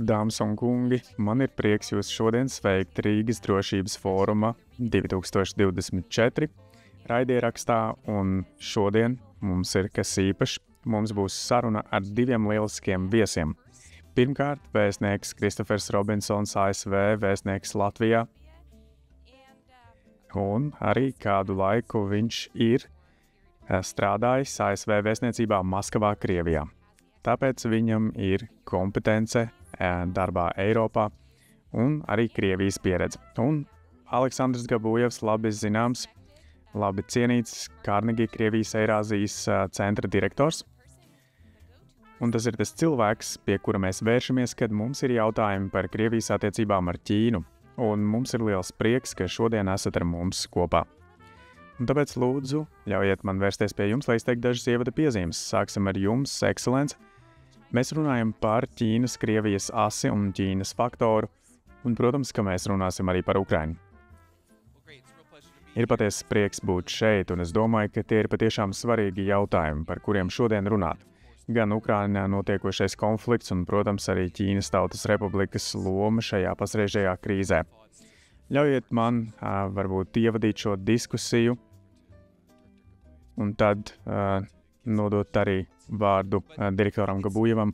Dāmas un kungi, man ir prieks jūs šodien sveikt Rīgas drošības fóruma 2024 raidierakstā, un šodien mums ir kas īpašs. Mums būs saruna ar diviem lieliskiem viesiem. Pirmkārt, vēstnieks Kristofers Robinsons, ASV vēstnieks Latvijā, un arī kādu laiku viņš ir strādājis ASV vēstniecībā Maskavā, Krievijā. Tāpēc viņam ir kompetence darbā Eiropā un arī Krievijas pieredze. Un Aleksandrs Gabujevs, labi zināms, labi cienīts Carnegie Krievijas Eirāzijas centra direktors. Un tas ir tas cilvēks, pie kura mēs vēršamies, kad mums ir jautājumi par Krievijas attiecībām ar Ķīnu. Un mums ir liels prieks, ka šodien esat ar mums kopā. Un tāpēc lūdzu, ļaujiet man vērsties pie jums, lai izteikt dažas ievada piezīmes. Sāksim ar jums, ekscelence. Mēs runājam par Ķīnas, Krievijas asi un Ķīnas faktoru, un, protams, ka mēs runāsim arī par Ukrainu. Ir patiesi prieks būt šeit, un es domāju, ka tie ir patiešām svarīgi jautājumi, par kuriem šodien runāt. Gan Ukrainā notiekošais konflikts un, protams, arī Ķīnas Tautas Republikas loma šajā pasreizējā krīzē. Ļaujiet man varbūt ievadīt šo diskusiju un tad nodot arī vārdu direktoram Gabujevam.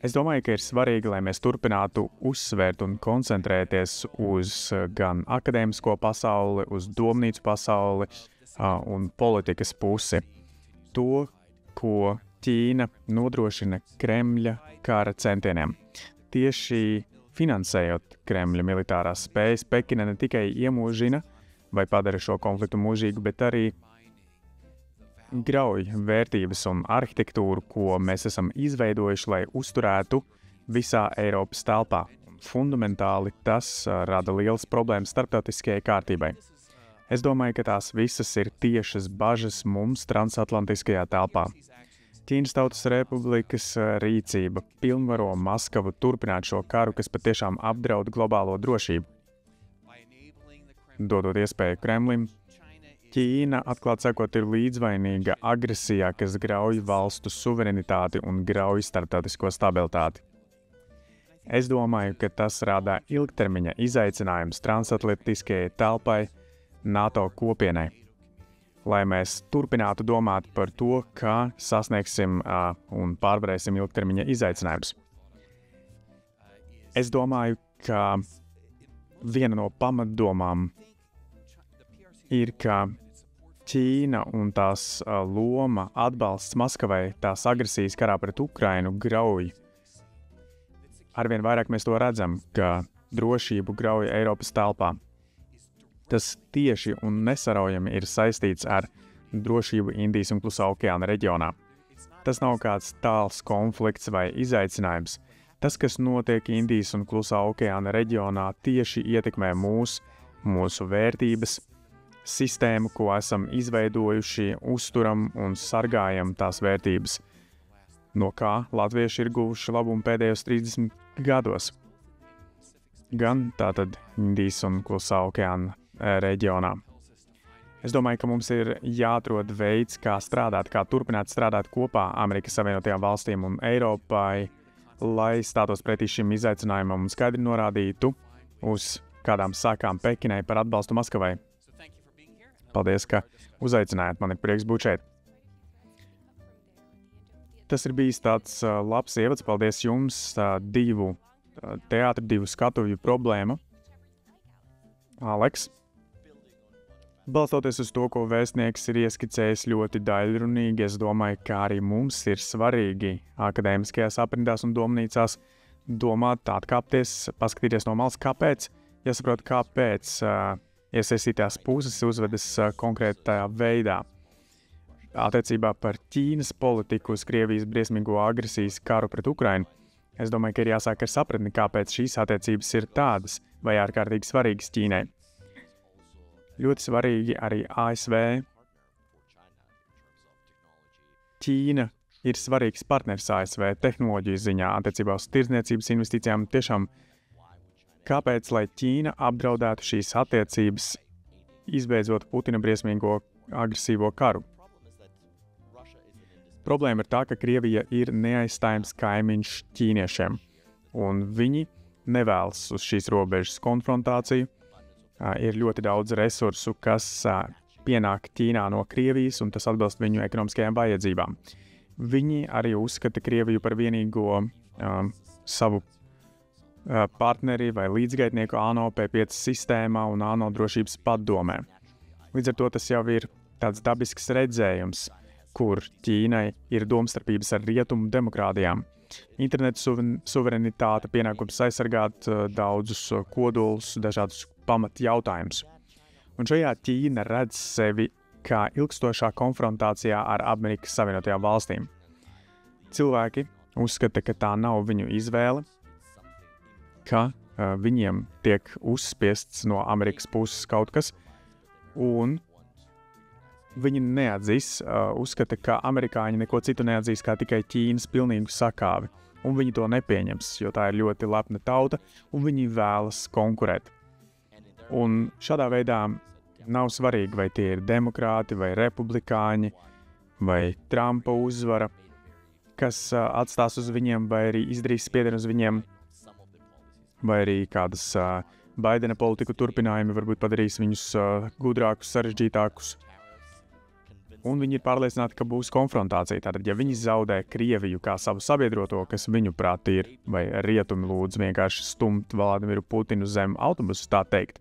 Es domāju, ka ir svarīgi, lai mēs turpinātu uzsvērt un koncentrēties uz gan akadēmisko pasauli, uz domnīcu pasauli un politikas pusi. To, ko Ķīna nodrošina Kremļa kara centieniem. Tieši finansējot Kremļa militārās spējas, Pekina ne tikai iemūžina vai padara šo konfliktu mūžīgu, bet arī grauj vērtības un arhitektūru, ko mēs esam izveidojuši, lai uzturētu visā Eiropas telpā. Fundamentāli tas rada lielas problēmas starptautiskajai kārtībai. Es domāju, ka tās visas ir tiešas bažas mums transatlantiskajā telpā. Ķīnas Tautas Republikas rīcība pilnvaro Maskavu turpināt šo karu, kas patiešām apdraud globālo drošību. Dodot iespēju Kremlim, Ķīna, atklāt sakot, ir līdzvainīga agresijā, kas grauj valstu suverenitāti un grauj starptautisko stabilitāti. Es domāju, ka tas rada ilgtermiņa izaicinājums transatlantiskajai telpai, NATO kopienai, lai mēs turpinātu domāt par to, kā sasniegsim un pārvarēsim ilgtermiņa izaicinājumus. Es domāju, ka viena no pamatdomām ir, ka Ķīna un tās loma atbalsts Maskavai, tās agresijas karā pret Ukrainu grauj. Arvien vairāk mēs to redzam, ka drošību grauj Eiropas telpā. Tas tieši un nesaraujami ir saistīts ar drošību Indijas un Klusā okeāna reģionā. Tas nav kāds tāls konflikts vai izaicinājums. Tas, kas notiek Indijas un Klusā okeāna reģionā, tieši ietekmē mūsu vērtības, sistēmu, ko esam izveidojuši, uzturam un sargājam tās vērtības, no kā latvieši ir guvuši labumu pēdējos 30 gados. Gan tātad Indijas un Klusā okeāna reģionā. Es domāju, ka mums ir jāatrod veids, kā strādāt, kā turpināt strādāt kopā Amerikas Savienotajām valstīm un Eiropai, lai stātos pretī šim izaicinājumam un skaidri norādītu uz kādām sākām Pekinai par atbalstu Maskavai. Paldies, ka uzaicinājāt, man ir prieks būt šeit. Tas ir bijis tāds labs ievads, paldies jums, divu teātru, divu skatuvju problēma. Aleks, balstoties uz to, ko vēstnieks ir ieskicējis ļoti daļrunīgi, es domāju, ka arī mums ir svarīgi akadēmiskajās aprindās un domnīcās domāt, atkāpties, paskatīties no malas, kāpēc, jāsaprot, kāpēc iesaistītās puses uzvedas konkrētā veidā. Attiecībā par Ķīnas politiku uz Krievijas briesmīgo agresijas karu pret Ukrainu, es domāju, ka ir jāsāk ar sapratni, kāpēc šīs attiecības ir tādas vai ārkārtīgi svarīgas Ķīnai. Ļoti svarīgi arī ASV. Ķīna ir svarīgs partners ASV tehnoloģiju ziņā attiecībā uz tirdzniecības investīcijām. Tiešām, kāpēc, lai Ķīna apdraudētu šīs attiecības, izbeidzot Putina briesmīgo agresīvo karu? Problēma ir tā, ka Krievija ir neaizstājams kaimiņš ķīniešiem. un viņi nevēlas uz šīs robežas konfrontāciju. Ir ļoti daudz resursu, kas pienāk Ķīnā no Krievijas, un tas atbilst viņu ekonomiskajām vajadzībām. Viņi arī uzskata Krieviju par vienīgo savu partneri vai līdzgaitnieku ANO P5 sistēmā un ANO drošības padomē. Līdz ar to tas jau ir tāds dabisks redzējums, kur Ķīnai ir domstarpības ar rietumu demokrātijām. Interneta suverenitāte, pienākums aizsargāt daudzus kodolus, dažādus pamat jautājumus. Un šajā Ķīna redz sevi kā ilgstošā konfrontācijā ar Amerikas Savienotajām valstīm. Cilvēki uzskata, ka tā nav viņu izvēle, ka viņiem tiek uzspiests no Amerikas puses kaut kas, un viņi neatzīs, uzskata, ka amerikāņi neko citu neatzīs kā tikai Ķīnas pilnīgu sakāvi, un viņi to nepieņems, jo tā ir ļoti lepna tauta, un viņi vēlas konkurēt. Un šādā veidā nav svarīgi, vai tie ir demokrāti, vai republikāņi, vai Trumpa uzvara, kas atstās uz viņiem, vai arī izdarīs spiedienu uz viņiem, vai arī kādas Baidena politiku turpinājumi varbūt padarīs viņus gudrākus, sarežģītākus. Un viņi ir pārliecināti, ka būs konfrontācija. Tātad, ja viņi zaudē Krieviju kā savu sabiedroto, kas viņuprāt ir, vai rietumi lūdz vienkārši stumt Vladimiru Putinu zem autobusu, tā teikt.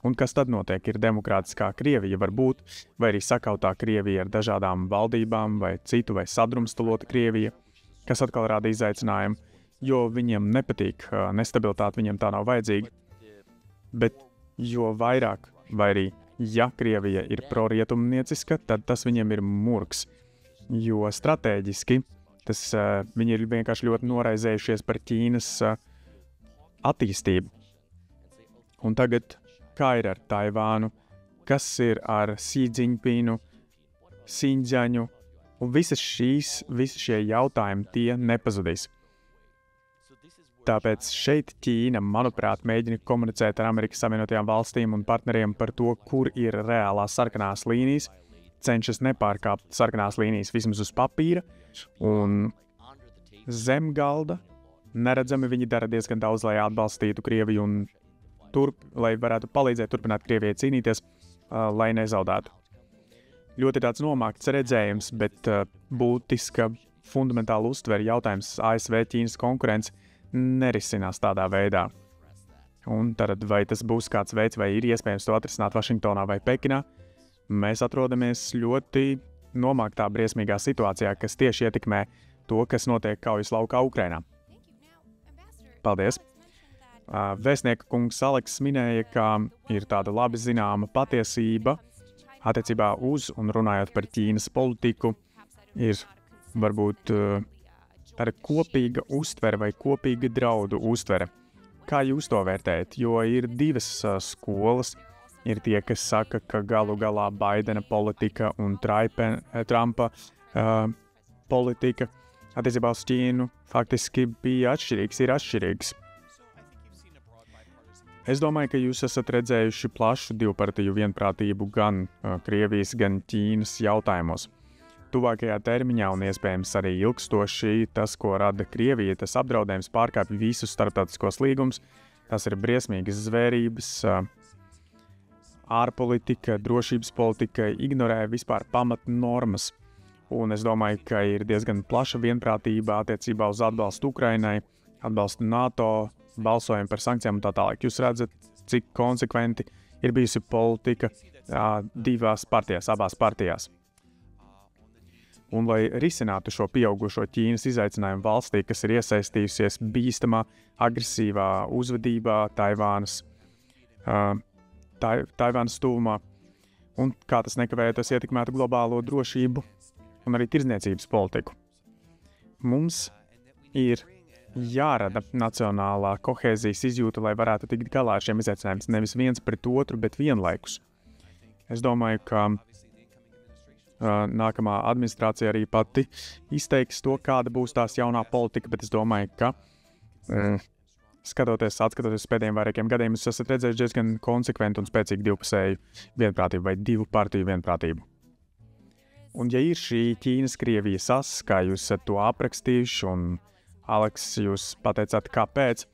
Un kas tad notiek? Ir demokrātiskā Krievija varbūt, vai arī sakautā Krievija ar dažādām valdībām, vai citu, vai sadrumstalota Krievija, kas atkal rada izaicinājumu, jo viņiem nepatīk nestabilitāte, viņiem tā nav vajadzīga. Bet jo vairāk, vai arī ja Krievija ir prorietumnieciska, tad tas viņiem ir murgs, jo stratēģiski viņi ir vienkārši ļoti noraizējušies par Ķīnas attīstību. Un tagad, kā ir ar Taivānu, kas ir ar Xi Jinpingu, Xinjiangu, un visi šie jautājumi tie nepazudīs. Tāpēc šeit Ķīna, manuprāt, mēģina komunicēt ar Amerikas Savienotajām valstīm un partneriem par to, kur ir reālās sarkanās līnijas, cenšas nepārkāpt sarkanās līnijas vismaz uz papīra, un zem galda neredzami viņi dara diezgan daudz, lai atbalstītu Krieviju un lai varētu palīdzēt turpināt Krievijai cīnīties, lai nezaudētu. Ļoti tāds nomākts redzējums, bet būtiska fundamentāla uztvere jautājums ASV-Ķīnas konkurence nerisinās tādā veidā. Un tad, vai tas būs kāds veids, vai ir iespējams to atrisināt Vašingtonā vai Pekinā, mēs atrodamies ļoti nomāktā briesmīgā situācijā, kas tieši ietekmē to, kas notiek kaujas laukā Ukrainā. Paldies! Vēstnieka kungs Aleks minēja, ka ir tāda labi zināma patiesība attiecībā uz un runājot par Ķīnas politiku, ir varbūt tāda kopīga uztvere vai kopīga draudu uztvere. Kā jūs to vērtējat? Jo ir divas skolas. Ir tie, kas saka, ka galu galā Baidena politika un Trumpa politika attiecībā uz Ķīnu faktiski bija atšķirīgs, ir atšķirīgs. Es domāju, ka jūs esat redzējuši plašu divpartiju vienprātību gan Krievijas, gan Ķīnas jautājumos. Tuvākajā termiņā un iespējams arī ilgstoši tas, ko rada Krievija, tas apdraudējums pārkāpj visus starptautiskos līgumus. Tas ir briesmīgas zvērības, ārpolitika, drošības politika, ignorē vispār pamatnormas. Un es domāju, ka ir diezgan plaša vienprātība attiecībā uz atbalstu Ukrainai, atbalstu NATO, balsojumu par sankcijām un tā tālāk. Jūs redzat, cik konsekventi ir bijusi politika abās partijās. Un, lai risinātu šo pieaugušo Ķīnas izaicinājumu valstī, kas ir iesaistījusies bīstamā, agresīvā uzvedībā Taivānas tuvumā, un kā tas nekavējoties ietekmētu globālo drošību un arī tirdzniecības politiku. Mums ir jārada nacionālā kohēzijas izjūta, lai varētu tikt galā ar šiem izaicinājumiem, nevis viens pret otru, bet vienlaikus. Es domāju, ka nākamā administrācija arī pati izteiks to, kāda būs tās jaunā politika, bet es domāju, ka atskatoties uz pēdējiem vairākiem gadiem, jūs esat redzējuši diezgan konsekventu un spēcīgu divpusēju vienprātību vai divu partiju vienprātību. Un ja ir šī Ķīnas-Krievijas as, kā jūs esat to aprakstījuši un Aleks, jūs pateicāt, kāpēc.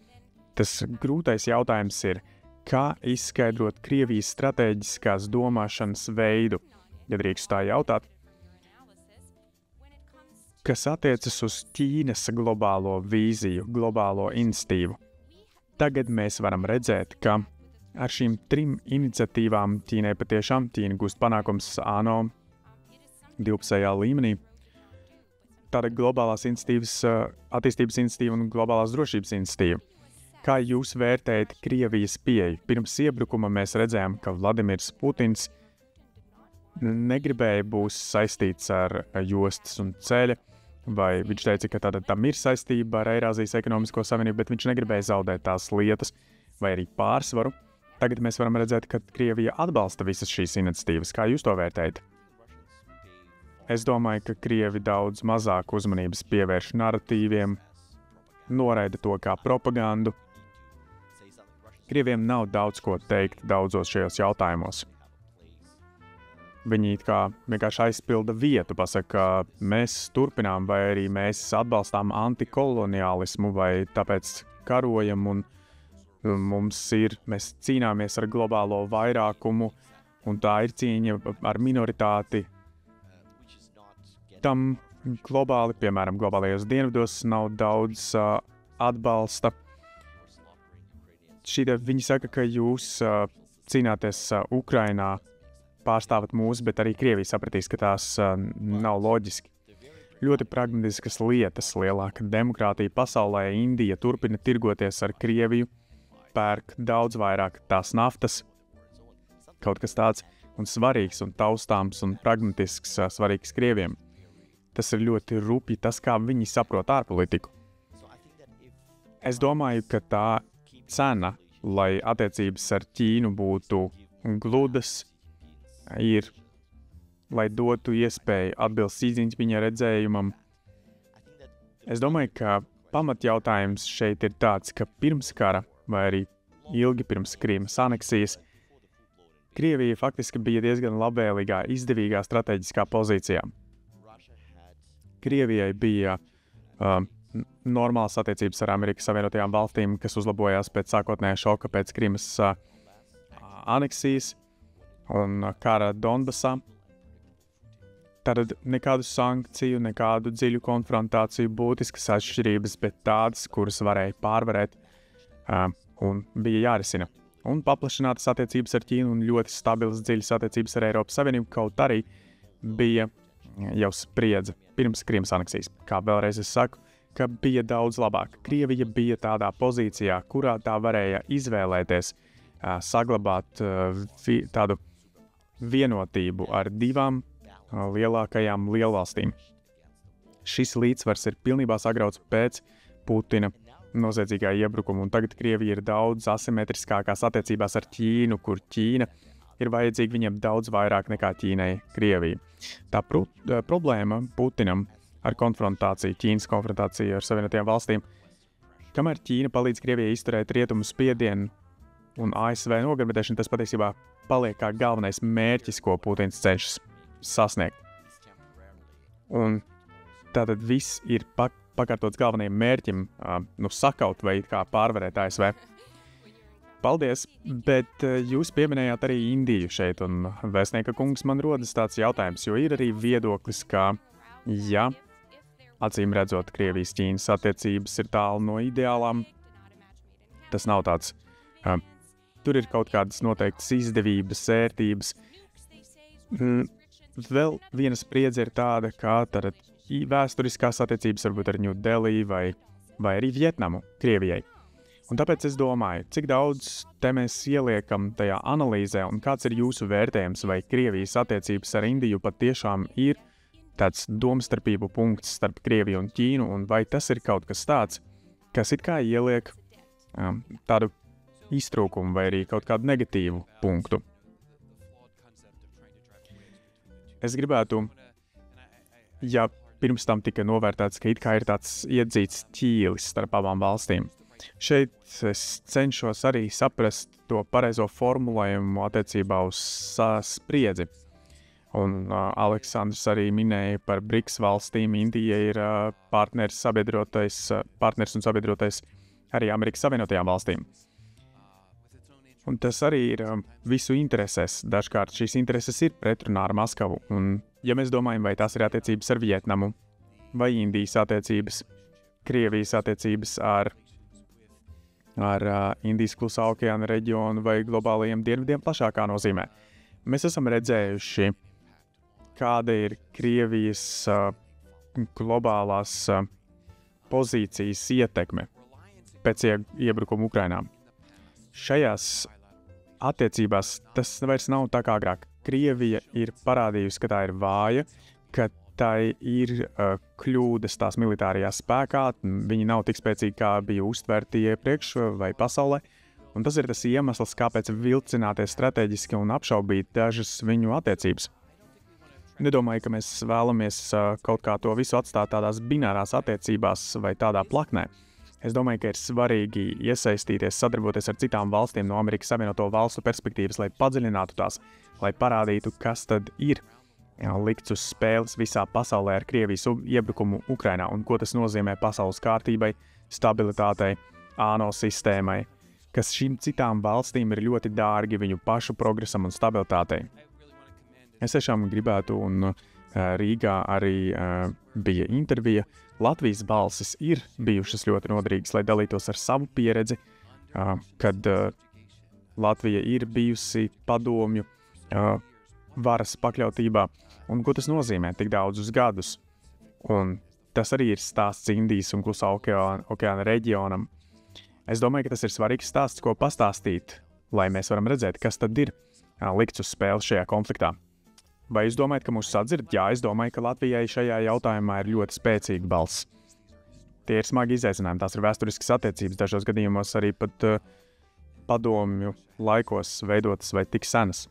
Tas grūtais jautājums ir, kā izskaidrot Krievijas stratēģiskās domāšanas veidu, ja drīkst tā jautāt, kas attiecas uz Ķīnas globālo vīziju, globālo iniciatīvu. Tagad mēs varam redzēt, ka ar šīm 3 iniciatīvām Ķīna gūst panākums ANO divpusējā līmenī. Tāda globālās iniciatīvas, attīstības iniciatīva un globālās drošības iniciatīva. Kā jūs vērtējat Krievijas pieeju? Pirms iebrukuma mēs redzējām, ka Vladimirs Putins negribēja būt saistīts ar jostas un ceļa, vai viņš teica, ka tam ir saistība ar Eirāzijas ekonomisko savienību, bet viņš negribēja zaudēt tās lietas vai arī pārsvaru. Tagad mēs varam redzēt, ka Krievija atbalsta visas šīs iniciatīvas. Kā jūs to vērtējat? Es domāju, ka Krievi daudz mazāk uzmanības pievērš naratīviem, noraida to kā propagandu. Krieviem nav daudz ko teikt daudzos šajos jautājumos. Viņi vienkārši aizpilda vietu, pasaka, ka mēs turpinām vai arī mēs atbalstām antikoloniālismu vai tāpēc karojam un mēs cīnāmies ar globālo vairākumu un tā ir cīņa ar minoritāti. Tam globāli, piemēram, globālajos dienvidos nav daudz atbalsta. Viņi saka, ka jūs cīnāties Ukrainā, pārstāvat mūs, bet arī Krievija sapratīs, ka tās nav loģiski. Ļoti pragmatiskas lietas, lielāka demokrātija pasaulē, Indija turpina tirgoties ar Krieviju, pērk daudz vairāk tās naftas, kaut kas tāds un svarīgs un taustāms un pragmatisks, svarīgs Krieviem. Tas ir ļoti rupji tas, kā viņi saprot ārpolitiku. Es domāju, ka tā cena, lai attiecības ar Ķīnu būtu gludas, ir, lai dotu iespēju atbilst Sīdziņa redzējumam. Es domāju, ka pamatjautājums šeit ir tāds, ka pirms kara, vai arī ilgi pirms Krīmas aneksijas, Krievija faktiski bija diezgan labvēlīgā, izdevīgā strateģiskā pozīcijā. Krievijai bija normālas attiecības ar Amerikas Savienotajām valstīm, kas uzlabojās pēc sākotnējā šoka pēc Krīmas aneksijas un kara Donbasā. Tad nekādu sankciju, nekādu dziļu konfrontāciju, būtiskas atšķirības, bet tādas, kuras varēja pārvarēt un bija jārisina. Un paplašinātas attiecības ar Ķīnu un ļoti stabilas dziļas attiecības ar Eiropas Savienību, kaut arī bija jau spriedze pirms Krīmas aneksijas. Kā vēlreiz es saku, ka bija daudz labāk. Krievija bija tādā pozīcijā, kurā tā varēja izvēlēties saglabāt tādu vienotību ar 2 lielākajām lielvalstīm. Šis līdzsvars ir pilnībā sagrauts pēc Putina noziedzīgā iebrukuma, un tagad Krievija ir daudz asimetriskākās attiecībās ar Ķīnu, kur Ķīna ir vajadzīga viņiem daudz vairāk nekā Ķīnai Krievija. Tā problēma Putinam ar konfrontāciju, Ķīnas konfrontāciju ar Savienotajām valstīm, kamēr Ķīna palīdz Krievijai izturēt rietumu spiedienu un ASV nogremdēšanu, tas patiesībā paliek kā galvenais mērķis, ko Putins cenšas sasniegt. Un tātad viss ir pakārtots galvenajam mērķim, sakaut vai kā pārvarēt ASV. Paldies, bet jūs pieminējāt arī Indiju šeit, un vēstnieka kungs, man rodas tāds jautājums, jo ir arī viedoklis, ka, ja acīm redzot Krievijas-Ķīnas attiecības ir tālu no ideālām, tas nav tāds. Tur ir kaut kādas noteiktas izdevības, ērtības. Vēl viena spriedze ir tāda, kā vēsturiskās attiecības varbūt ar New Delhi vai arī Vietnamu Krievijai. Un tāpēc es domāju, cik daudz te mēs ieliekam tajā analīzē un kāds ir jūsu vērtējums, vai Krievijas attiecības ar Indiju patiešām ir tāds domstarpību punkts starp Krieviju un Ķīnu, un vai tas ir kaut kas tāds, kas it kā ieliek tādu iztrūkumu vai arī kaut kādu negatīvu punktu. Es gribētu, ja pirms tam tika novērtēts, ka it kā ir tāds iedzīts ķīlis starp abām valstīm. Šeit es cenšos arī saprast to pareizo formulējumu attiecībā uz spriedzi. Un Aleksandrs arī minēja par BRICS valstīm. Indija ir partners un sabiedrotais arī Amerikas Savienotajām valstīm. Un tas arī ir visu interesēs. Dažkārt šīs intereses ir pretrunā ar Maskavu. Un, ja mēs domājam, vai tās ir attiecības ar Vietnamu, vai Indijas attiecības, Krievijas attiecības ar Indijas klusā okeāna reģionu vai globālajiem dienvidiem plašākā nozīmē, mēs esam redzējuši, kāda ir Krievijas globālās pozīcijas ietekme pēc iebrukuma Ukrainā. Šajās attiecībās tas vairs nav tā kā agrāk. Krievija ir parādījusi, ka tā ir vāja, ka tai ir kļūdas tās militārajā spēkā, viņi nav tik spēcīgi, kā bija uztverti iepriekš vai pasaulē, un tas ir tas iemesls, kāpēc vilcināties strateģiski un apšaubīt dažas viņu attiecības. Nedomāju, ka mēs vēlamies kaut kā to visu atstāt tādās binārās attiecībās vai tādā plaknē. Es domāju, ka ir svarīgi iesaistīties, sadarboties ar citām valstīm no Amerikas Savienoto Valstu perspektīvas, lai padziļinātu tās, lai parādītu, kas tad ir likts uz spēles visā pasaulē ar Krievijas iebrukumu Ukrainā un ko tas nozīmē pasaules kārtībai, stabilitātei, ANO sistēmai, kas šīm citām valstīm ir ļoti dārgi viņu pašu progresam un stabilitātei. Es tiešām gribētu, un Rīgā arī bija intervija. Latvijas balsis ir bijušas ļoti noderīgas, lai dalītos ar savu pieredzi, kad Latvija ir bijusi padomju varas pakļautībā, un ko tas nozīmē tik daudzus gadus. Un tas arī ir stāsts Indijas un klusā okeāna reģionam. Es domāju, ka tas ir svarīgs stāsts, ko pastāstīt, lai mēs varam redzēt, kas tad ir likts uz spēles šajā konfliktā. Vai jūs domājat, ka mūs sadzird? Jā, es domāju, ka Latvijai šajā jautājumā ir ļoti spēcīga balss. Tie ir smagi izaicinājumi, tās ir vēsturiskas attiecības, dažos gadījumos arī pat padomju laikos veidotas vai tik senas.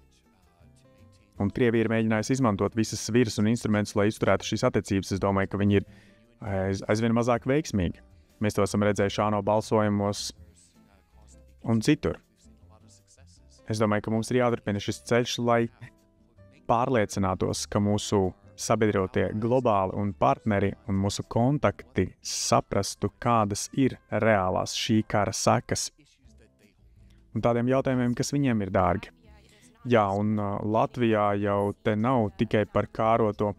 Un Krievija ir mēģinājusi izmantot visas sviras un instrumentus, lai izturētu šīs attiecības. Es domāju, ka viņi ir aizvien mazāk veiksmīgi. Mēs to esam redzējuši ANO balsojumos un citur. Es domāju, ka mums ir jāturpina šis ceļš, lai pārliecinātos, ka mūsu sabiedrotie globāli un partneri un mūsu kontakti saprastu, kādas ir reālās šī kara sekas. Un tādiem jautājumiem, kas viņiem ir dārgi. Jā, un Latvijā jau te nav tikai par kāroto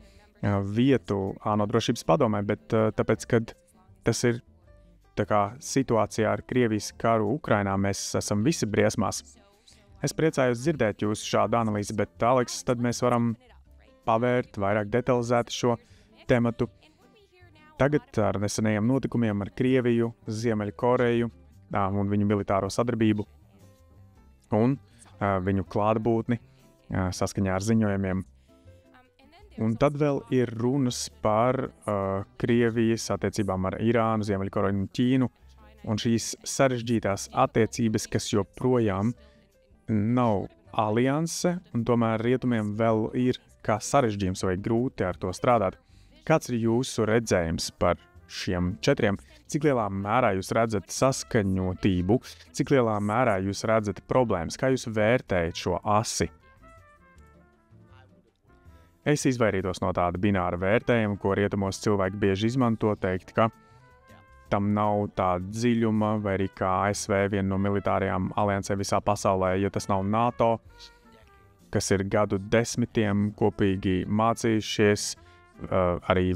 vietu ANO drošības padomē, bet tāpēc, kad tas ir tā kā situācijā ar Krievijas karu Ukrainā, mēs esam visi briesmās. Es priecājos dzirdēt jūsu šādu analīzi, bet, Aleks, tad mēs varam pavērt vairāk detalizēt šo tematu. Tagad ar nesenajiem notikumiem ar Krieviju, Ziemeļkoreju un viņu militāro sadarbību un viņu klātbūtni saskaņā ar ziņojumiem. Un tad vēl ir runas par Krievijas attiecībām ar Irānu, Ziemeļkoreju un Ķīnu, un šīs sarežģītās attiecības, kas joprojām nav alianse, un tomēr rietumiem vēl ir kā sarežģījums vai grūti ar to strādāt. Kāds ir jūsu redzējums par šiem četriem? Cik lielā mērā jūs redzat saskaņotību? Cik lielā mērā jūs redzat problēmas? Kā jūs vērtējat šo asi? Es izvairītos no tāda bināra vērtējuma, ko rietumos cilvēki bieži izmanto, teikt, ka tam nav tāda dziļuma, vai arī kā ASV viena no militārajām aliansēm visā pasaulē, jo tas nav NATO, kas ir gadu desmitiem kopīgi mācījušies, arī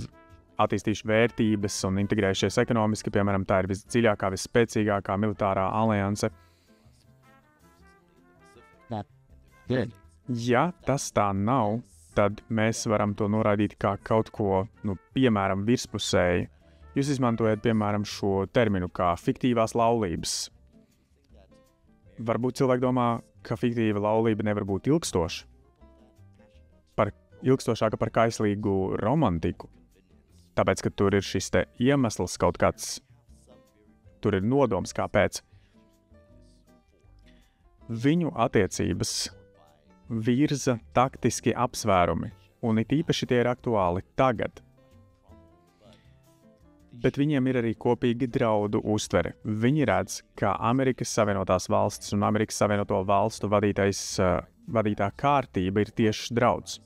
attīstījuši vērtības un integrējušies ekonomiski, piemēram, tā ir visdziļākā, visspēcīgākā militārā alianse. Ja tas tā nav, tad mēs varam to noraidīt kā kaut ko, piemēram, virspusēji. Jūs izmantojat, piemēram, šo terminu kā fiktīvās laulības. Varbūt cilvēki domā, ka fiktīva laulība nevar būt ilgstoša. Ilgstošāka par kaislīgu romantiku. Tāpēc, ka tur ir šis te iemesls kaut kāds, tur ir nodoms, kāpēc. Viņu attiecības virza taktiski apsvērumi, un it īpaši tie ir aktuāli tagad. Bet viņiem ir arī kopīgi draudu uztvere. Viņi redz, ka Amerikas Savienotās valstis un Amerikas Savienoto valstu vadītā kārtība ir tieši drauds.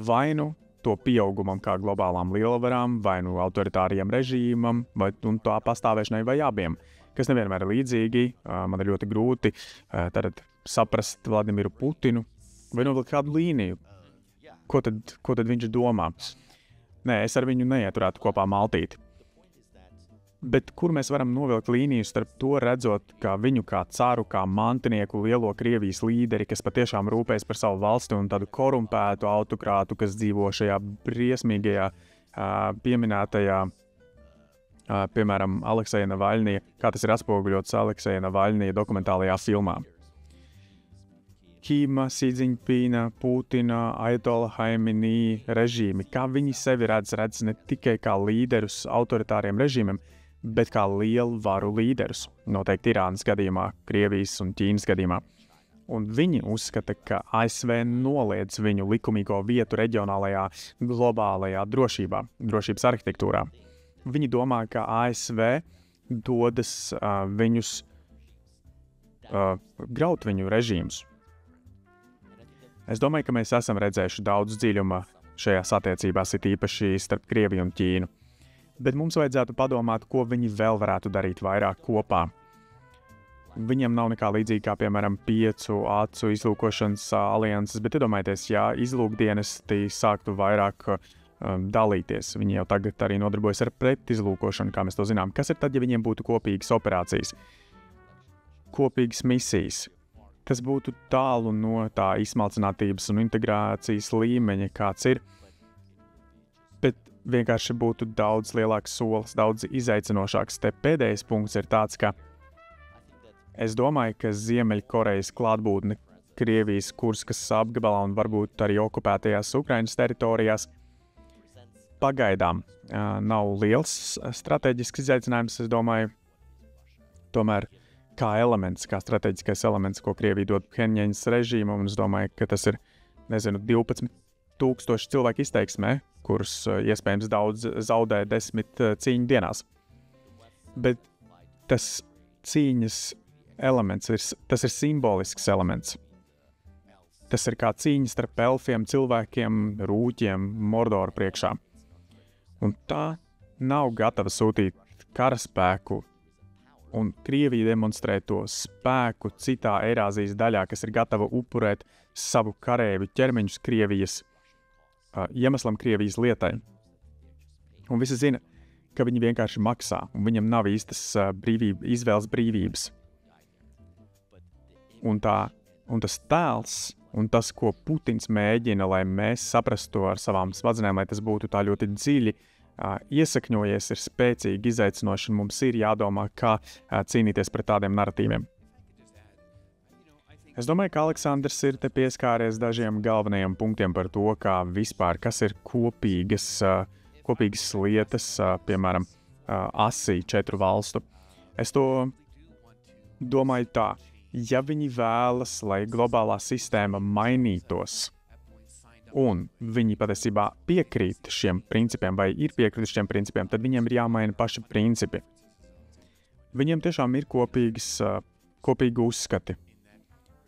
vai nu to pieaugumam kā globālām lielvarām, vai nu autoritāriem režīmam, vai tā pastāvēšanai, vai abiem, kas nevienmēr ir līdzīgi. Man ir ļoti grūti saprast Vladimiru Putinu vai novilkt kādu līniju. Ko tad viņš domā? Nē, es ar viņu neieturētu kopā maltīti. Bet kur mēs varam novilkt līniju starp to, redzot kā viņu kā caru, kā mantinieku, lielo Krievijas līderi, kas patiešām rūpējas par savu valsti un tādu korumpētu autokrātu, kas dzīvo šajā briesmīgajā pieminētajā, piemēram, Alekseja Navaļņija, kā tas ir atspoguļots Alekseja Navaļņija dokumentālajā filmā. Kīma, Xi Jinpinga, Putina, Ajatola Haimini režīmi, kā viņi sevi redz ne tikai kā līderus autoritāriem režīmiem, bet kā lielu varu līderus, noteikti Irānas gadījumā, Krievijas un Ķīnas gadījumā. Un viņi uzskata, ka ASV noliedz viņu likumīgo vietu reģionālajā, globālajā drošības arhitektūrā. Viņi domā, ka ASV dodas viņus graut viņu režīmus. Es domāju, ka mēs esam redzējuši daudz dziļuma šajās attiecībās, it īpaši starp Krieviju un Ķīnu. Bet mums vajadzētu padomāt, ko viņi vēl varētu darīt vairāk kopā. Viņam nav nekā līdzīga kā, piemēram, 5 acu izlūkošanas alianses, bet iedomājieties, ja izlūkdienesti sāktu vairāk dalīties. Viņi jau tagad arī nodarbojas ar pretizlūkošanu, kā mēs to zinām. Kas ir tad, ja viņiem būtu kopīgas operācijas, kopīgas misijas? Tas būtu tālu no tā izsmalcinātības un integrācijas līmeņa, kāds ir, bet vienkārši būtu daudz lielāks solis, daudz izaicinošāks. Te pēdējais punkts ir tāds, ka es domāju, ka Ziemeļkorejas klātbūtne Krievijas Kurskas apgabalā un varbūt arī okupētajās Ukrainas teritorijās pagaidām nav liels strateģisks izaicinājums, es domāju, tomēr kā elements, kā strateģiskais elements, ko Krievija dod Phenjanas režīmam, un es domāju, ka tas ir, 12,000 cilvēku izteiksmē, kurus iespējams daudz zaudē 10 cīņu dienās. Bet tas cīņas elements, tas ir simbolisks elements. Tas ir kā cīņa starp elfiem, cilvēkiem, rūķiem, Mordoru priekšā. Un tā nav gatava sūtīt karaspēku, un Krievija demonstrē to spēku citā Eirāzijas daļā, kas ir gatava upurēt savu karēvi ķermeņus Krievijas iemeslam, Krievijas lietai. Un visi zina, ka viņi vienkārši maksā, un viņam nav īstas izvēles brīvības. Un tas tēls, un tas, ko Putins mēģina, lai mēs saprastu to ar savām smadzenēm, lai tas būtu tā ļoti dziļi iesakņojies, ir spēcīgi izaicinoši, un mums ir jādomā, kā cīnīties pret tādiem naratīviem. Es domāju, ka Aleksandrs ir te pieskāries dažiem galvenajiem punktiem par to, kā vispār, kas ir kopīgas lietas, piemēram, asī 4 valstu. Es to domāju tā, ja viņi vēlas, lai globālā sistēma mainītos, un viņi patiesībā piekrīt šiem principiem vai ir piekrīti šiem principiem, tad viņiem ir jāmaina paši principi. Viņiem tiešām ir kopīgi uzskati,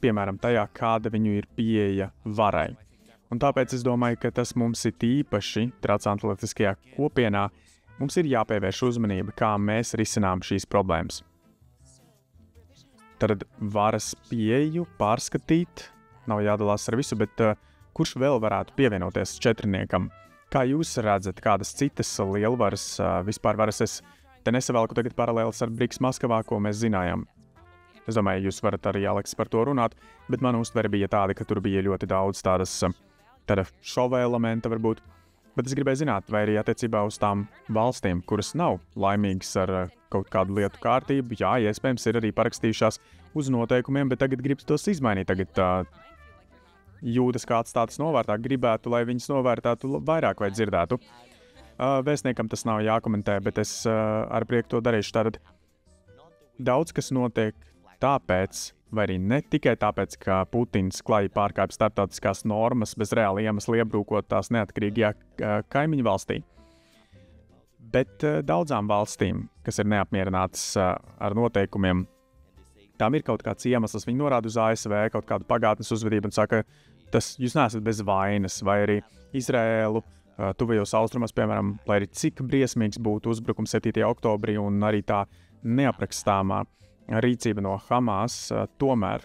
piemēram, tajā, kāda viņu ir pieeja varai. Un tāpēc es domāju, ka tas mums ir īpaši transatlantiskajā kopienā, mums ir jāpievērš uzmanība, kā mēs risinām šīs problēmas. Tad varas pieeju pārskatīt, nav jādalās ar visu, bet kurš vēl varētu pievienoties 4-niekam? Kā jūs redzat, kādas citas lielvaras vispār varas? Es te nesavēlku tagad paralēlis ar BRICS Maskavā, ko mēs zinājām. Es domāju, jūs varat arī, Aleks, par to runāt, bet mana uztvere bija tāda, ka tur bija ļoti daudz tāda šova elementa varbūt. Bet es gribēju zināt, vai arī attiecībā uz tām valstīm, kuras nav laimīgas ar kaut kādu lietu kārtību, jā, iespējams, ir arī parakstījušās uz noteikumiem, bet tagad gribas tos izmainīt. Tagad jūtas kāds tāds novērtāk, gribētu, lai viņas novērtētu vairāk vai dzirdētu. Vēstniekam tas nav jākomentē, bet es ar prieku to darīšu. Tātad daudz, kas notiek tāpēc, vai arī ne tikai tāpēc, ka Putins klāji pārkāpj starptautiskās normas bez reāla iemesla iebrūkot tās neatkarīgajā kaimiņu valstī. Bet daudzām valstīm, kas ir neapmierinātas ar noteikumiem, tām ir kaut kāds iemesls. Viņi norāda uz ASV kaut kādu pagātnes uzvedību un saka, jūs neesat bez vainas, vai arī Izraēlu tuvajos austrumos, piemēram, lai arī cik briesmīgs būtu uzbrukums 7. oktobrī un arī tā neaprakstāmā rīcība no Hamas, tomēr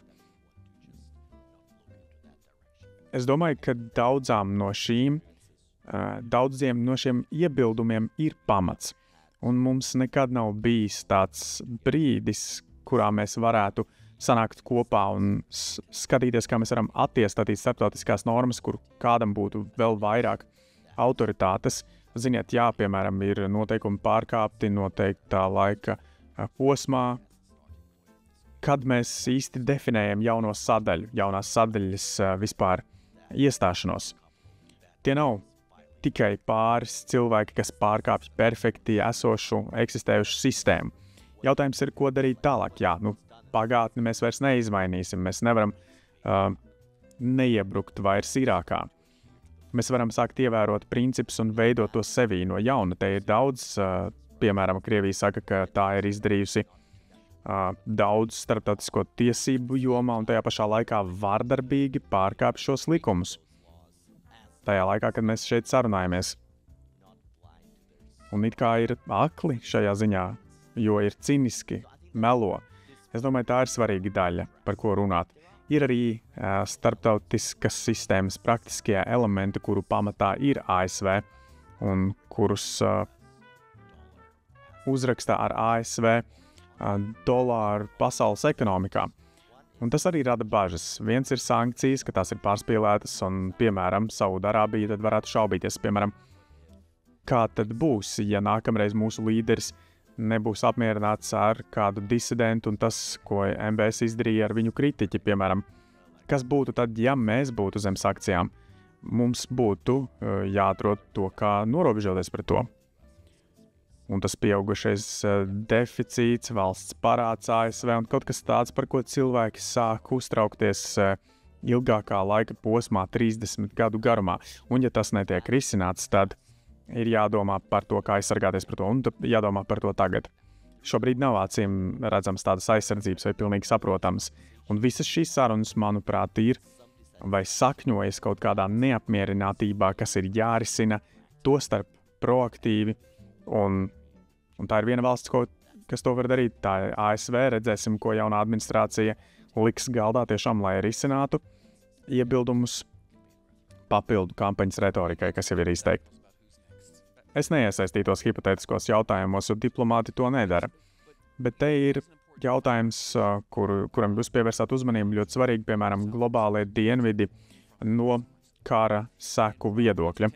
es domāju, ka daudziem no šiem iebildumiem ir pamats. Un mums nekad nav bijis tāds brīdis, kurā mēs varētu sanākt kopā un skatīties, kā mēs varam attīstīt starptautiskās normas, kur kādam būtu vēl vairāk autoritātes. Ziniet, jā, piemēram, ir noteikumi pārkāpti noteiktā laika posmā, kad mēs īsti definējam jaunās sadaļas vispār iestāšanos. Tie nav tikai pāris cilvēki, kas pārkāpj perfekti esošu, eksistējušu sistēmu. Jautājums ir, ko darīt tālāk. Jā, pagātni mēs vairs neizmainīsim, mēs nevaram neiebrukt vairs Irākā. Mēs varam sākt ievērot principus un veidot to sevī no jauna. Te ir daudz, piemēram, Krievija saka, ka tā ir izdarījusi daudz starptautisko tiesību jomā un tajā pašā laikā vardarbīgi pārkāpj šos likumus. Tajā laikā, kad mēs šeit sarunājamies. Un it kā ir akli šajā ziņā, jo ir ciniski, melo. Es domāju, tā ir svarīga daļa, par ko runāt. Ir arī starptautiskas sistēmas praktiskie elementi, kuru pamatā ir ASV un kurus uzrakstā ar ASV dolāru pasaules ekonomikā. Un tas arī rada bažas. Viens ir sankcijas, ka tās ir pārspīlētas un, piemēram, Saudārābija tad varētu šaubīties, piemēram, kā tad būs, ja nākamreiz mūsu līderis nebūs apmierināts ar kādu disidentu un tas, ko MBS izdarīja ar viņu kritiķi, piemēram. Kas būtu tad, ja mēs būtu zem sankcijām? Mums būtu jāatrod to, kā norobežoties pret to. Un tas pieaugušais deficīts, valsts parāds ASV un kaut kas tāds, par ko cilvēki sāk uztraukties ilgākā laika posmā, 30 gadu garumā. Un ja tas netiek risināts, tad ir jādomā par to, kā aizsargāties par to, un jādomā par to tagad. Šobrīd nav acīm redzams tādas aizsardzības vai pilnīgi saprotams, un visas šīs sarunas, manuprāt, ir vai sakņojas kaut kādā neapmierinātībā, kas ir jārisina, tostarp proaktīvi, un tā ir viena valsts, kas to var darīt, tā ir ASV, redzēsim, ko jaunā administrācija liks galdā tiešām, lai risinātu iebildumus papildu kampaņas retorikai, kas jau ir izteikta. Es neiesaistītos hipotētiskos jautājumos, jo diplomāti to nedara. Bet te ir jautājums, kuram jūs pievērsāt uzmanību, ļoti svarīgi, piemēram, globālie dienvidi no kara seku viedokļa.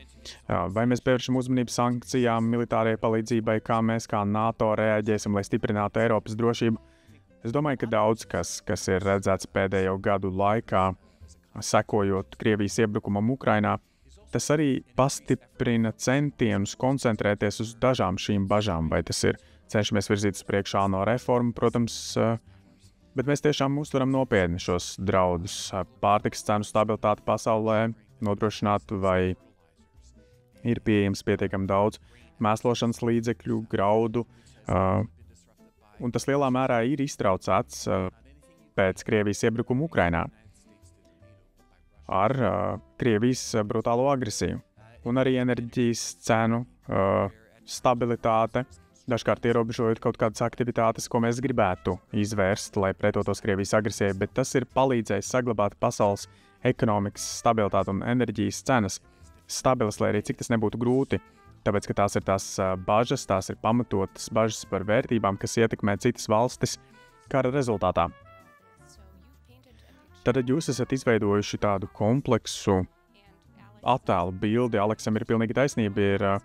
Vai mēs pievēršam uzmanību sankcijām, militārajai palīdzībai, kā mēs kā NATO reaģēsim, lai stiprinātu Eiropas drošību? Es domāju, ka daudz kas ir redzēts pēdējo gadu laikā, sekojot Krievijas iebrukumam Ukrainā, tas arī pastiprina centienus koncentrēties uz dažām šīm bažām, vai tas ir cenšamies virzīt uz priekšā no reformu, protams, bet mēs tiešām uztveram nopietni šos draudus. Pārtikas cenu stabilitāti pasaulē nodrošināt, vai ir pieejams pietiekami daudz mēslošanas līdzekļu, graudu, un tas lielā mērā ir iztraucēts pēc Krievijas iebrukuma Ukrainā ar Krievijas brutālo agresiju. Un arī enerģijas cenu stabilitāte, dažkārt ierobežojot kaut kādas aktivitātes, ko mēs gribētu izvērst, lai pretotos Krievijas agresijai, bet tas ir palīdzējis saglabāt pasaules ekonomikas stabilitāti un enerģijas cenas stabilas, lai arī cik tas nebūtu grūti, tāpēc, ka tās ir tās bažas, tās ir pamatotas bažas par vērtībām, kas ietekmē citas valstis kara rezultātā. Tad jūs esat izveidojuši tādu kompleksu attēlu bildi. Aleksam ir pilnīgi taisnība.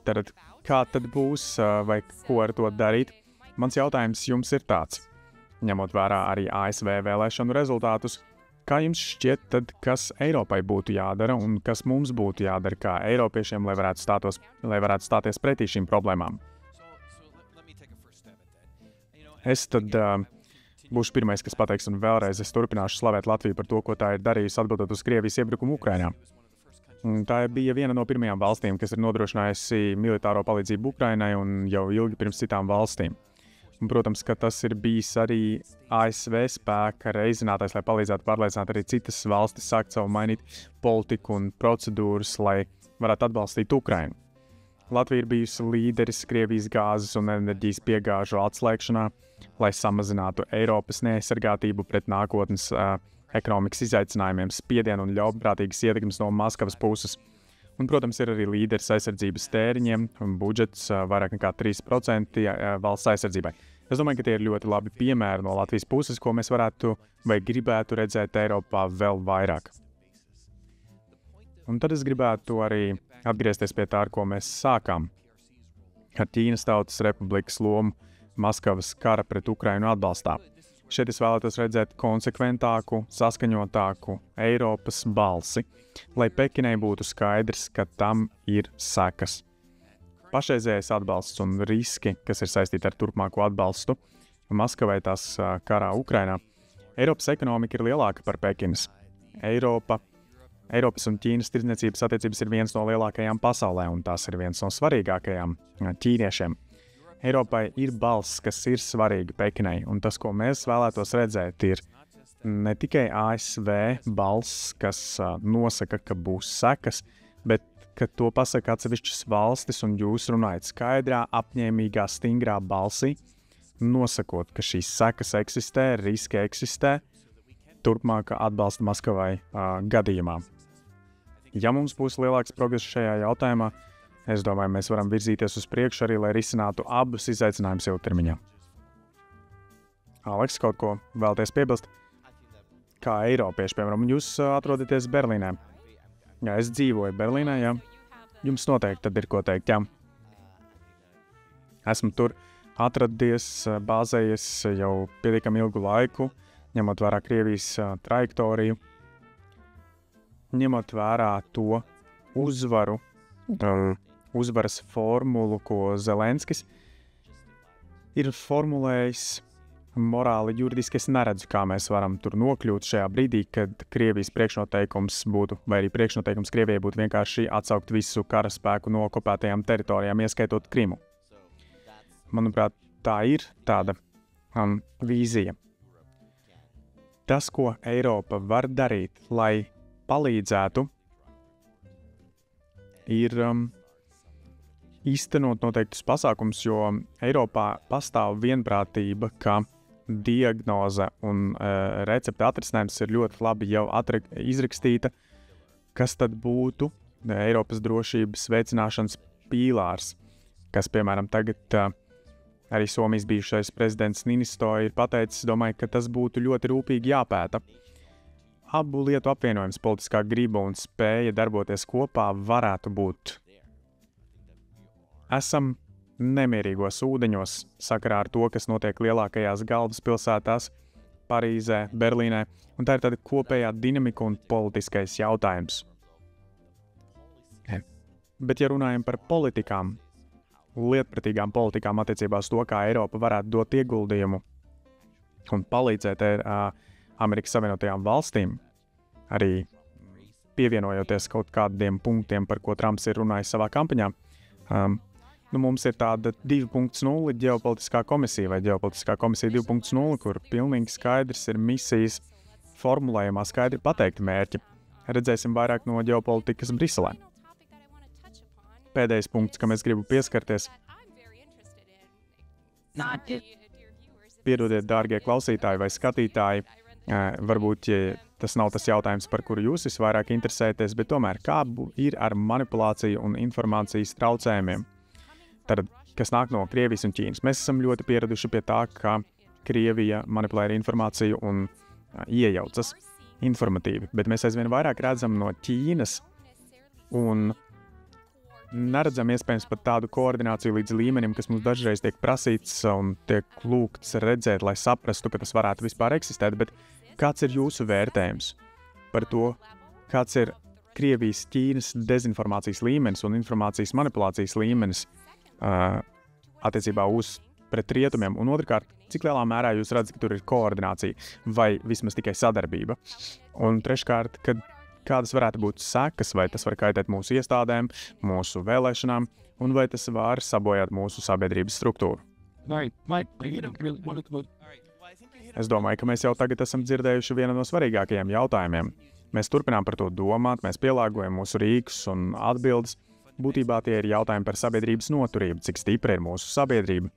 Tad kā tad būs vai ko ar to darīt? Mans jautājums jums ir tāds. Ņemot vērā arī ASV vēlēšanu rezultātus, kā jums šķiet tad, kas Eiropai būtu jādara un kas mums būtu jādara kā Eiropiešiem, lai varētu stāties pretī šīm problēmām? Es tad būšu pirmais, kas pateiks, un vēlreiz es turpināšu slavēt Latviju par to, ko tā ir darījusi atbildot uz Krievijas iebrukumu Ukrainā. Tā bija viena no pirmajām valstīm, kas ir nodrošinājusi militāro palīdzību Ukrainai un jau ilgi pirms citām valstīm. Un, protams, ka tas ir bijis arī ASV spēka reizinātais, lai palīdzētu pārliecināt arī citas valstis sākt savu mainīt politiku un procedūras, lai varētu atbalstīt Ukrainu. Latvija ir bijusi līderis Krievijas gāzes un enerģijas piegāžu atslēgšanā, lai samazinātu Eiropas neaizsargātību pret nākotnes ekonomikas izaicinājumiem, spiedienu un ļaunprātīgas ietekmes no Maskavas puses. Un, protams, ir arī līderis aizsardzības tēriņiem un budžets vairāk nekā 3% valsts aizsardzībai. Es domāju, ka tie ir ļoti labi piemēri no Latvijas puses, ko mēs varētu vai gribētu redzēt Eiropā vēl vairāk. Un tad es gribētu arī atgriezties pie tā, ar ko mēs sākām. Ar Ķīnas Tautas Republikas lomu Maskavas kara pret Ukrainu atbalstā. Šeit es vēlētos redzēt konsekventāku, saskaņotāku Eiropas balsi, lai Pekinai būtu skaidrs, ka tam ir sekas. Pašreizējais atbalsts un riski, kas ir saistīti ar turpmāko atbalstu Maskavai tās karā Ukrainā. Eiropas ekonomika ir lielāka par Pekinas. Eiropas un Ķīnas tirdzniecības attiecības ir viens no lielākajām pasaulē, un tās ir viens no svarīgākajām ķīniešiem. Eiropai ir balss, kas ir svarīga Pekinai, un tas, ko mēs vēlētos redzēt, ir ne tikai ASV balss, kas nosaka, ka būs sekas, bet ka to pasaka atsevišķas valstis, un jūs runājat skaidrā, apņēmīgā, stingrā balsī, nosakot, ka šīs sekas eksistē, riski eksistē, turpmāka atbalsta Maskavai gadījumā. Ja mums būs lielāks progress šajā jautājumā, es domāju, mēs varam virzīties uz priekšu arī, lai risinātu abus izaicinājumus ilgtermiņā. Aleks, kaut ko vēlties piebilst? Kā eiropieši, piemēram, jūs atrodaties Berlīnē. Jā, es dzīvoju Berlīnē, jā. Jums noteikti tad ir ko teikt, jā. Esmu tur atradies, bāzējies jau pietiekami ilgu laiku, ņemot vērā Krievijas trajektoriju, ņemot vērā to uzvaras formulu, ko Zelenskis ir formulējis morāli, juridiski. Es neredzu, kā mēs varam tur nokļūt šajā brīdī, kad Krievijas priekšnoteikums būtu, vai arī priekšnoteikums Krievijai būtu vienkārši atsaukt visu karaspēku no okupētajām teritorijām, ieskaitot Krimu. Manuprāt, tā ir tāda vīzija. Tas, ko Eiropa var darīt, lai palīdzētu, ir īstenot noteiktus pasākums, jo Eiropā pastāv vienprātība, ka diagnoze un recepte atrisinājums ir ļoti labi jau izrakstīta, kas tad būtu Eiropas drošības veicināšanas pīlārs, kas, piemēram, tagad arī Somijas bijušais prezidents Niinisto ir pateicis, domāju, ka tas būtu ļoti rūpīgi jāpēta. Abu lietu apvienojums, politiskā griba un spēja darboties kopā varētu būt. Esam nemierīgos ūdeņos sakarā ar to, kas notiek lielākajās galvaspilsētās, Parīzē, Berlīnē, un tā ir tāda kopējā dinamika un politiskais jautājums. Bet ja runājam par politikām, lietpratīgām politikām attiecībā uz to, kā Eiropa varētu dot ieguldījumu un palīdzēt Amerikas Savienotajām valstīm, arī pievienojoties kaut kādiem punktiem, par ko Trumps ir runājis savā kampaņā, mums ir tāda 2.0 ģeopolitiskā komisija vai ģeopolitiskā komisija 2.0, kur pilnīgi skaidrs ir misijas formulējumā skaidri pateikti mērķi. Redzēsim vairāk no ģeopolitikas Briselē. Pēdējais punkts, kam es gribu pieskarties. Piedodiet, dārgie klausītāji vai skatītāji, varbūt tas nav tas jautājums, par kuru jūs visvairāk interesēties, bet tomēr kā ir ar manipulāciju un informācijas traucējumiem, tad, kas nāk no Krievijas un Ķīnas. Mēs esam ļoti pieraduši pie tā, ka Krievija manipulē ar informāciju un iejaucas informatīvi, bet mēs aizvien vairāk redzam no Ķīnas un neredzam iespējams pat tādu koordināciju līdz līmenim, kas mums dažreiz tiek prasīts un tiek lūgts redzēt, lai saprastu, ka tas varētu vispār eksistēt, bet kāds ir jūsu vērtējums par to, kāds ir Krievijas, Ķīnas dezinformācijas līmenis un informācijas manipulācijas līmenis attiecībā uz pret rietumiem, un otrkārt, cik lielā mērā jūs redzat, ka tur ir koordinācija vai vismaz tikai sadarbība, un treškārt, kādas varētu būt sekas, vai tas var kaitēt mūsu iestādēm, mūsu vēlēšanām, un vai tas var sabojāt mūsu sabiedrības struktūru. Es domāju, ka mēs jau tagad esam dzirdējuši vienu no svarīgākajiem jautājumiem. Mēs turpinām par to domāt, mēs pielāgojam mūsu rīkus un atbildes. Būtībā tie ir jautājumi par sabiedrības noturību, cik stipra ir mūsu sabiedrība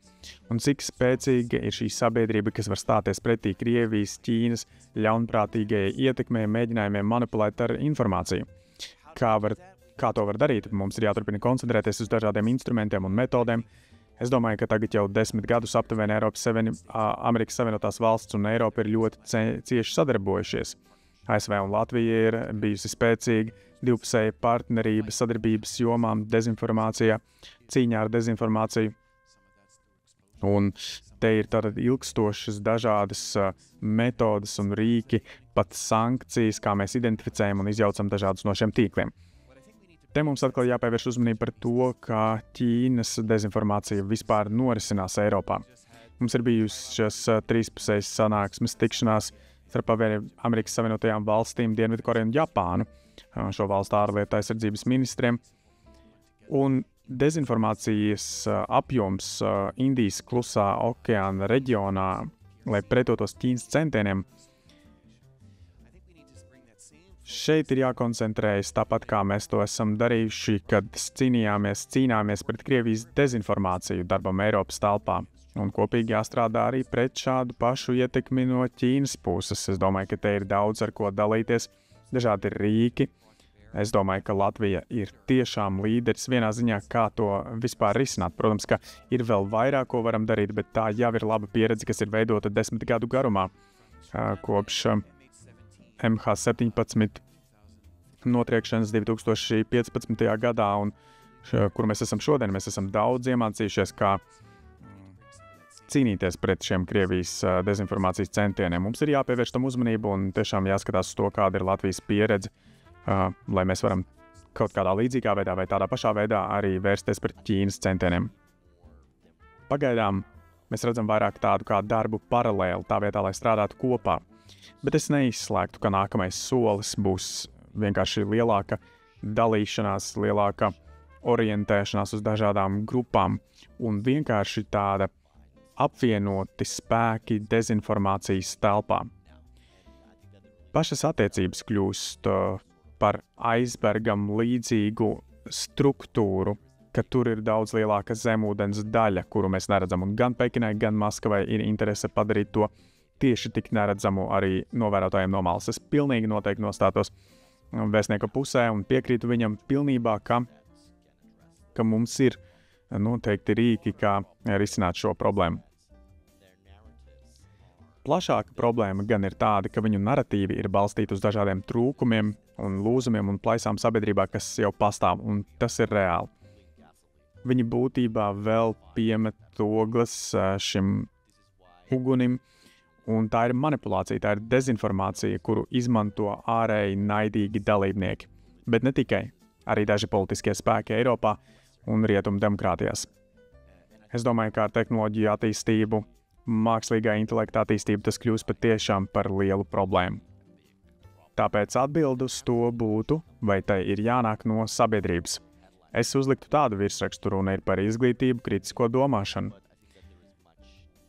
un cik spēcīga ir šī sabiedrība, kas var stāties pretī Krievijas, Ķīnas ļaunprātīgajai ietekmei, mēģinājumiem manipulēt ar informāciju. Kā to var darīt? Mums ir jāturpina koncentrēties uz dažādiem instrumentiem un metodēm. Es domāju, ka tagad jau 10 gadus aptuveni Amerikas Savienotās valsts un Eiropa ir ļoti cieši sadarbojušies. ASV un Latvija ir bijusi spēcīga divpusēja partnerība sadarbības jomām, dezinformācijā, cīņā ar dezinformāciju. Un te ir tātad ilgstošas dažādas metodas un rīki, pat sankcijas, kā mēs identificējam un izjaucam dažādus no šiem tīkliem. Te mums atkal jāpievērš uzmanība par to, kā Ķīnas dezinformācija vispār norisinās Eiropā. Mums ir bijušas trīspusējas sanāksmes tikšanās starp Amerikas Savienotajām valstīm, Dienvidkoreju un Japānu, šo valstu ārlietu aizsardzības ministriem. Un dezinformācijas apjoms Indijas klusā okeāna reģionā, lai pretotos Ķīnas centieniem, šeit ir jākoncentrējas tāpat, kā mēs to esam darījuši, kad cīnāmies pret Krievijas dezinformāciju darbam Eiropas telpā. Un kopīgi jāstrādā arī pret šādu pašu ietekmi no Ķīnas puses. Es domāju, ka te ir daudz ar ko dalīties, dažādi rīki. Es domāju, ka Latvija ir tiešām līderis vienā ziņā, kā to vispār risināt. Protams, ka ir vēl vairāk, ko varam darīt, bet tā jau ir laba pieredze, kas ir veidota 10 gadu garumā, kopš MH17 notriekšanas 2015. gadā, un kur mēs esam šodien. Mēs esam daudz iemācījušies, kā cīnīties pret šiem Krievijas dezinformācijas centieniem. Mums ir jāpievērš tam uzmanību un tiešām jāskatās uz to, kāda ir Latvijas pieredze, lai mēs varam kaut kādā līdzīgā veidā vai tādā pašā veidā arī vērsties pret Ķīnas centieniem. Pagaidām mēs redzam vairāk tādu kā darbu paralēli, tā vietā, lai strādātu kopā. Bet es neizslēgtu, ka nākamais solis būs vienkārši lielāka dalīšanās, lielāka orientēšanās uz dažādām grupām un vienkārši tāda apvienoti spēki dezinformācijas telpā. Pašas attiecības kļūst par aizbergam līdzīgu struktūru, ka tur ir daudz lielāka zemūdens daļa, kuru mēs neredzam, un gan Pekinai, gan Maskavai ir interese padarīt to tieši tik neredzamu arī novērotājiem no malas. Es pilnīgi noteikti nostātos vēstnieka pusē un piekrītu viņam pilnībā, ka mums ir noteikti rīki, kā risināt šo problēmu. Plašāka problēma gan ir tāda, ka viņu narratīvi ir balstīti uz dažādiem trūkumiem un lūzumiem un plaisām sabiedrībā, kas jau pastāv, un tas ir reāli. Viņi būtībā vēl piemet ogles šim ugunim, un tā ir manipulācija, tā ir dezinformācija, kuru izmanto ārēji naidīgi dalībnieki. Bet ne tikai, arī daži politiskie spēki Eiropā un rietumu demokrātijās. Es domāju, ka ar tehnoloģiju attīstību, mākslīgā intelekta attīstību tas kļūs patiešām par lielu problēmu. Tāpēc atbilde uz to būtu, vai tai ir jānāk no sabiedrības. Es uzliktu tādu virsrakstu, runa ir par izglītību, kritisko domāšanu.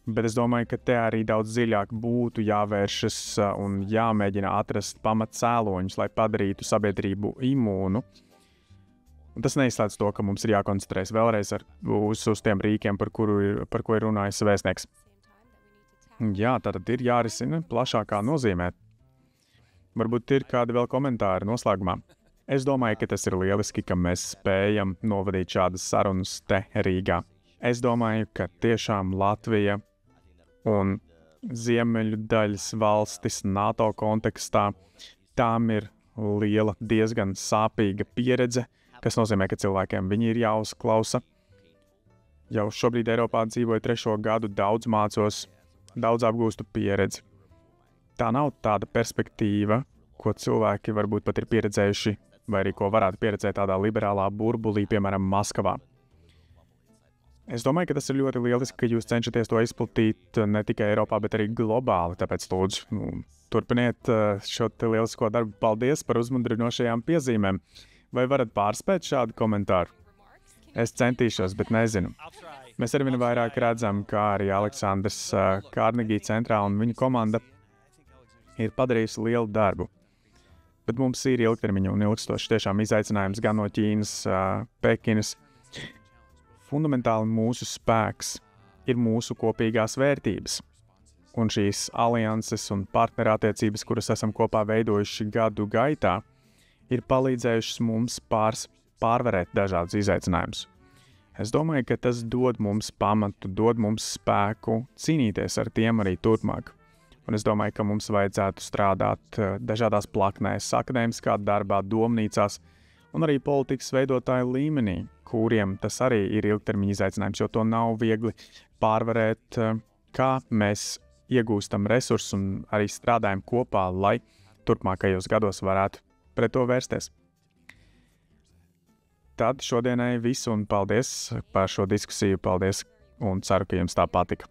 Bet es domāju, ka te arī daudz dziļāk būtu jāvēršas un jāmēģina atrast pamatcēloņus, lai padarītu sabiedrību imūnu. Un tas neizslēdz to, ka mums ir jākoncentrējas vēlreiz uz tiem rīkiem, par ko ir runājis vēstnieks. Jā, tātad ir jārisina plašākā nozīmē. Varbūt ir kādi vēl komentāri noslēgumā. Es domāju, ka tas ir lieliski, ka mēs spējam novadīt šādas sarunas te Rīgā. Es domāju, ka tiešām Latvija un ziemeļu daļas valstis NATO kontekstā tām ir liela, diezgan sāpīga pieredze, kas nozīmē, ka cilvēkiem viņi ir jāuzklausa. Jau šobrīd Eiropā dzīvoju 3. gadu, daudz mācos, daudz apgūstu pieredzi. Tā nav tāda perspektīva, ko cilvēki varbūt pat ir pieredzējuši, vai arī ko varētu pieredzēt tādā liberālā burbulī, piemēram, Maskavā. Es domāju, ka tas ir ļoti lieliski, ka jūs cenšaties to izplatīt ne tikai Eiropā, bet arī globāli, tāpēc lūdzu, turpiniet šo lielisko darbu. Paldies par uzmundrinošajām piezīmēm. Vai varat pārspēt šādu komentāru? Es centīšos, bet nezinu. Mēs arvien vairāk redzam, kā arī Aleksandrs Carnegie centrā un viņa komanda ir padarījusi lielu darbu. Bet mums ir ilgtermiņa un ilgstošs tiešām izaicinājums gan no Ķīnas, Pekinas. Fundamentāli mūsu spēks ir mūsu kopīgās vērtības. Un šīs alianses un partnerattiecības, kuras esam kopā veidojuši gadu gaitā, ir palīdzējušas mums pārvarēt dažādus izaicinājumus. Es domāju, ka tas dod mums pamatu, dod mums spēku cīnīties ar tiem arī turpmāk. Un es domāju, ka mums vajadzētu strādāt dažādās plaknēs, akadēmiskā darbā, domnīcās un arī politikas veidotāju līmenī, kuriem tas arī ir ilgtermiņa izaicinājums, jo to nav viegli pārvarēt, kā mēs iegūstam resursus un arī strādājam kopā, lai turpmākajos gados varētu pret to vērsties. Tad šodienai visu un paldies par šo diskusiju, paldies un ceru, ka jums tā patika.